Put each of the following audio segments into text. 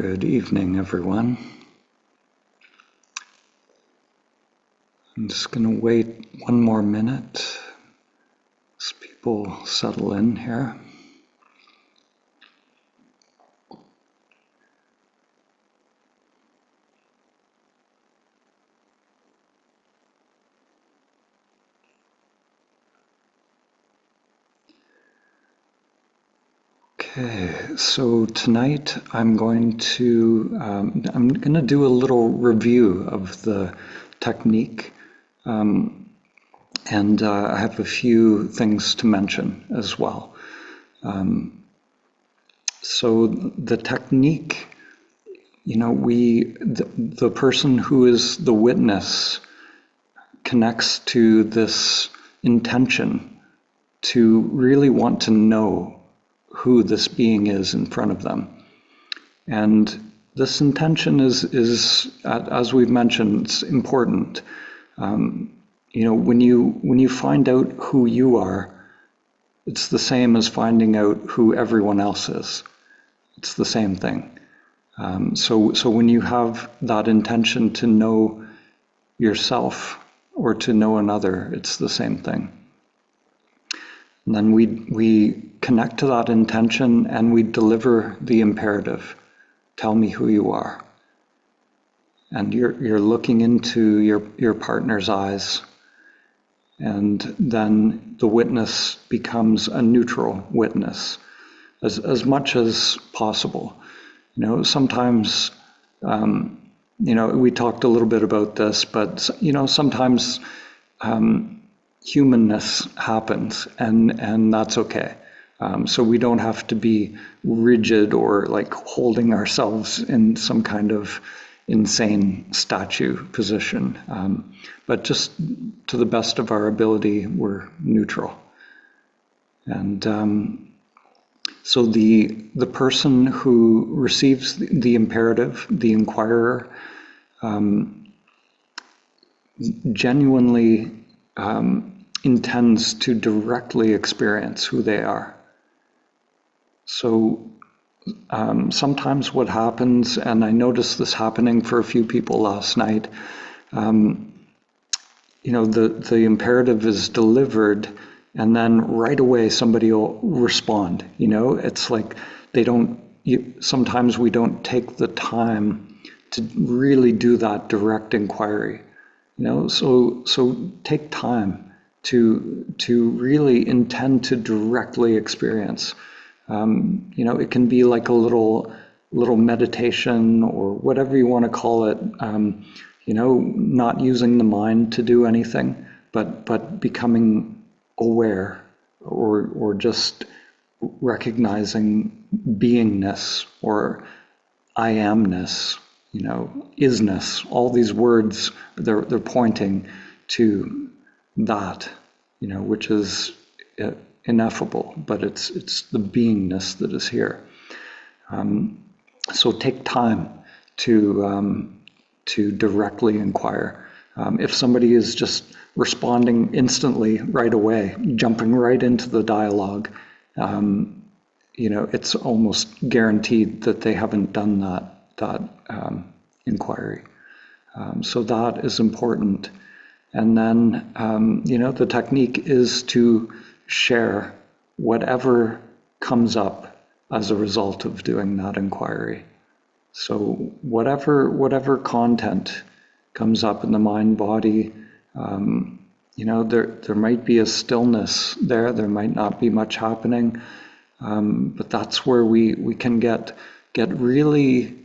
Good evening, everyone. I'm just going to wait one more minute as people settle in here. Okay, so tonight I'm going to do a little review of the technique, and I have a few things to mention as well. So the technique, the person who is the witness connects to this intention to really want to know who this being is in front of them. And this intention is as we've mentioned, it's important. When you find out who you are, it's the same as finding out who everyone else is. It's the same thing. So when you have that intention to know yourself or to know another, it's the same thing. And then we connect to that intention and we deliver the imperative. Tell me who you are. And you're looking into your partner's eyes, and then the witness becomes a neutral witness as much as possible. Sometimes we talked a little bit about this, but sometimes humanness happens, and that's okay. So we don't have to be rigid or like holding ourselves in some kind of insane statue position. But just to the best of our ability, we're neutral. And so the person who receives the imperative, the inquirer, genuinely intends to directly experience who they are. So sometimes what happens, and I noticed this happening for a few people last night, the imperative is delivered, and then right away somebody will respond. It's like sometimes we don't take the time to really do that direct inquiry. So take time to really intend to directly experience. It can be like a little meditation or whatever you want to call it. Not using the mind to do anything, but becoming aware or just recognizing beingness or I amness, isness. All these words, they're pointing to that, which is ineffable, but it's the beingness that is here. So take time to directly inquire. If somebody is just responding instantly right away, jumping right into the dialogue, it's almost guaranteed that they haven't done that inquiry. So that is important. And then, the technique is to share whatever comes up as a result of doing that inquiry. So whatever content comes up in the mind body, there might be a stillness there. There might not be much happening, but that's where we can get really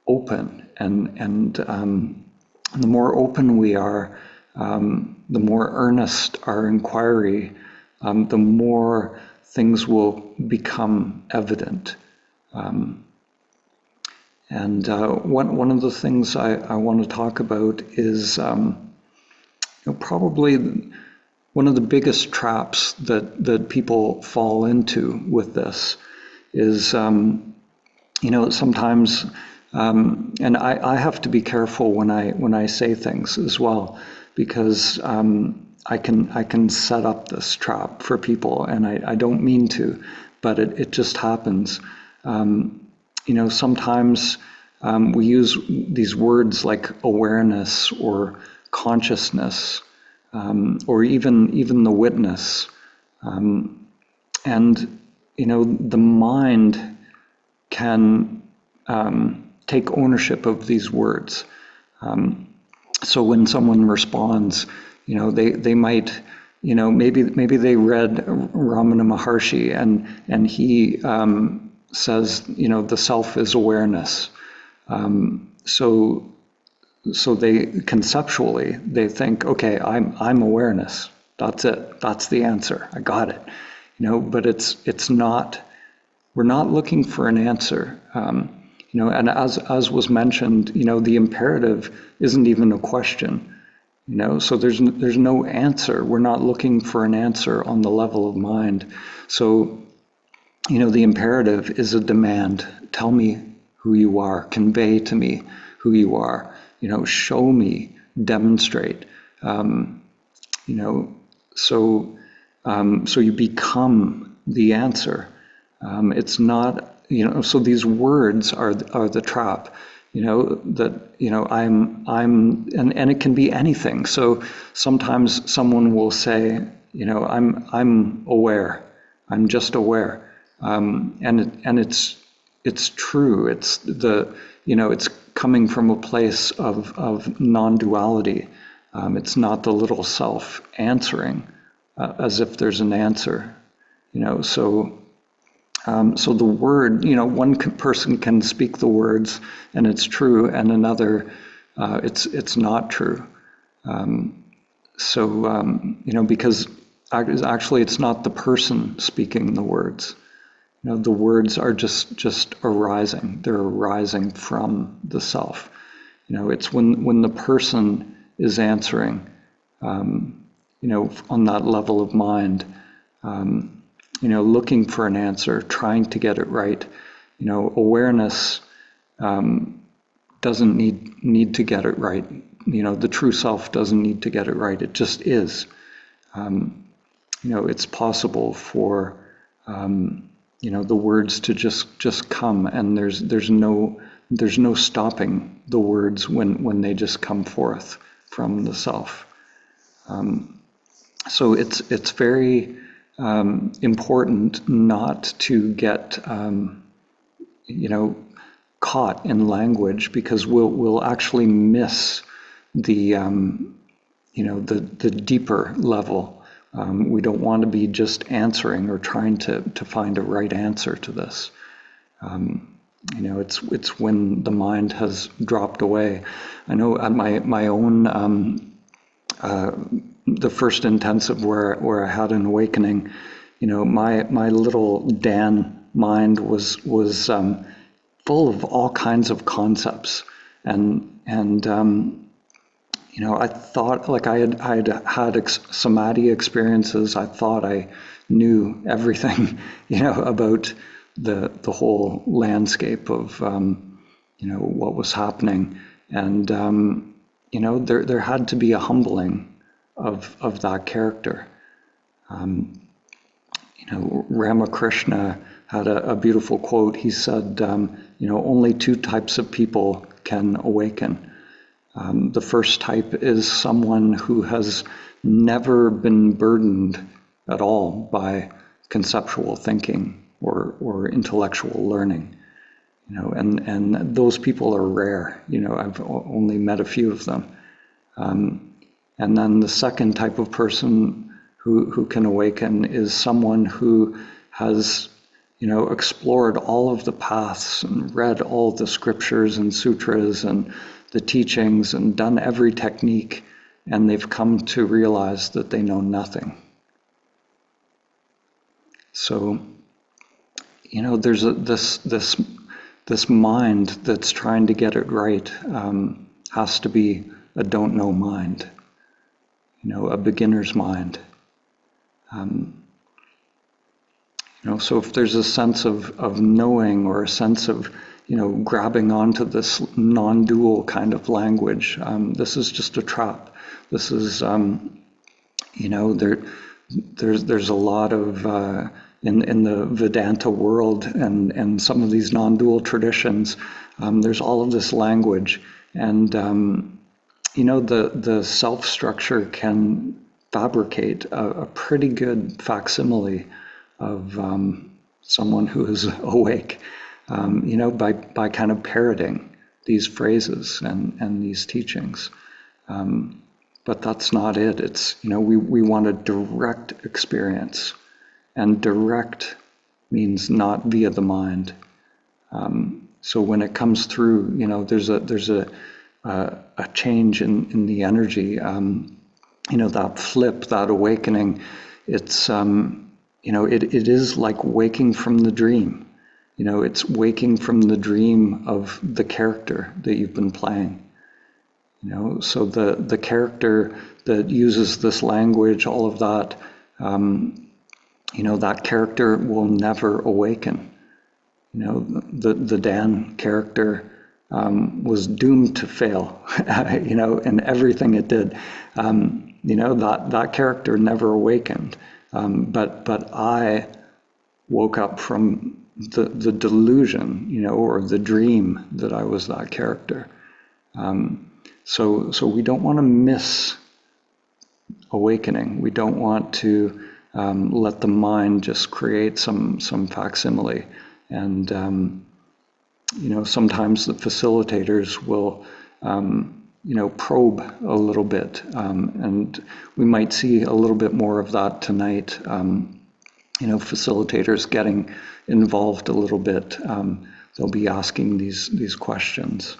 open, and the more open we are, the more earnest our inquiry, the more things will become evident. And one of the things I want to talk about is probably one of the biggest traps that people fall into with this is, sometimes, and I have to be careful when I say things as well, because I can set up this trap for people, and I don't mean to, but it just happens. sometimes we use these words like awareness or consciousness, or even the witness. And, the mind can take ownership of these words. So when someone responds, they might, maybe they read Ramana Maharshi and he says, the self is awareness. So they conceptually, they think, okay, I'm awareness. That's it. That's the answer. I got it. But it's not, we're not looking for an answer. And as was mentioned, the imperative isn't even a question. So there's no answer. We're not looking for an answer on the level of mind. So, the imperative is a demand. Tell me who you are. Convey to me who you are. Show me, demonstrate. So you become the answer. It's not, so these words are the trap. And it can be anything. So sometimes someone will say, I'm aware. I'm just aware. And it's true. It's it's coming from a place of non-duality. It's not the little self answering as if there's an answer. So the word, one person can speak the words and it's true, and another, it's not true. Because actually it's not the person speaking the words. The words are just arising. They're arising from the self. It's when the person is answering, on that level of mind, looking for an answer, trying to get it right. Awareness doesn't need to get it right. The true self doesn't need to get it right. It just is. It's possible for the words to just come, and there's no stopping the words when they just come forth from the self. So it's very important not to get caught in language, because we'll actually miss the the deeper level. We don't want to be just answering or trying to find a right answer to this. It's when the mind has dropped away. I know at my own the first intensive where I had an awakening, my little Dan mind was full of all kinds of concepts, and I thought, like, I had samadhi experiences. I thought I knew everything, about the whole landscape of what was happening, and there had to be a humbling of that character. Ramakrishna had a beautiful quote. He said, only two types of people can awaken. The first type is someone who has never been burdened at all by conceptual thinking or intellectual learning. And those people are rare. I've only met a few of them. And then the second type of person who can awaken is someone who has, explored all of the paths and read all the scriptures and sutras and the teachings and done every technique, and they've come to realize that they know nothing. So, there's this mind that's trying to get it right, has to be a don't know mind, a beginner's mind. So if there's a sense of knowing, or a sense of, grabbing onto this non-dual kind of language, this is just a trap. This is, there's a lot of, in the Vedanta world and some of these non-dual traditions, there's all of this language. And, the self structure can fabricate a pretty good facsimile of someone who is awake, by kind of parroting these phrases and these teachings. But that's not it. It's, we want a direct experience, and direct means not via the mind. So when it comes through, there's a change in the energy, that flip, that awakening. It's, it is like waking from the dream. It's waking from the dream of the character that you've been playing. So the character that uses this language, all of that, that character will never awaken. The Dan character was doomed to fail, in everything it did. That character never awakened. But I woke up from the delusion, or the dream that I was that character. So we don't want to miss awakening. We don't want to let the mind just create some facsimile. And, sometimes the facilitators will, probe a little bit. And we might see a little bit more of that tonight. Facilitators getting involved a little bit. They'll be asking these questions.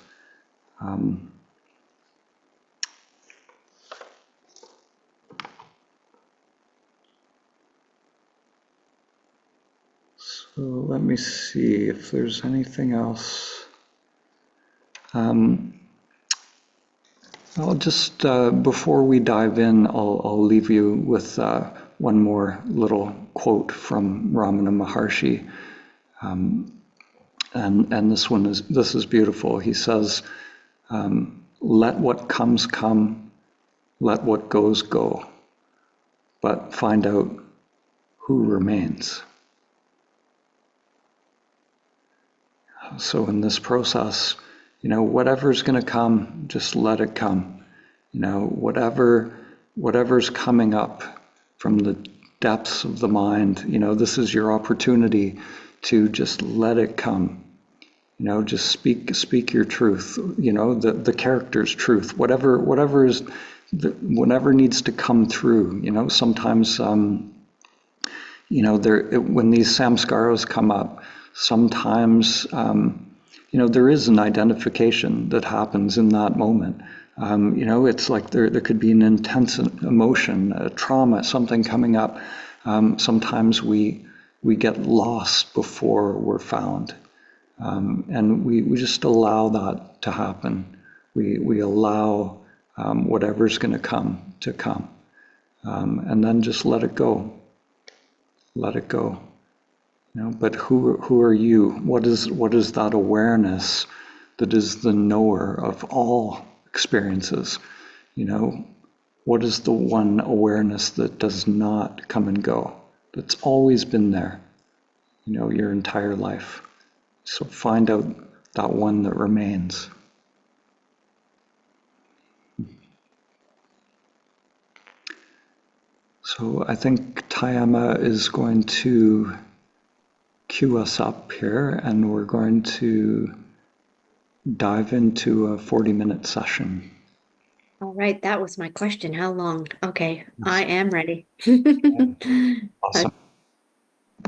So let me see if there's anything else. I'll just, before we dive in, I'll leave you with one more little quote from Ramana Maharshi. And this is beautiful. He says, let what comes come, let what goes go, but find out who remains. So in this process, whatever's going to come, just let it come. Whatever's coming up from the depths of the mind, this is your opportunity to just let it come. Just speak your truth. The character's truth. Whatever needs to come through. Sometimes, when these samskaras come up, sometimes, there is an identification that happens in that moment. It's like there could be an intense emotion, a trauma, something coming up. Sometimes we get lost before we're found. And we just allow that to happen. We allow whatever's going to come. And then just let it go. Let it go. But who are you? What is that awareness that is the knower of all experiences? What is the one awareness that does not come and go? That's always been there, your entire life. So find out that one that remains. So I think Tayama is going to cue us up here, and we're going to dive into a 40-minute session. All right, that was my question. How long? Okay, I am ready. Awesome.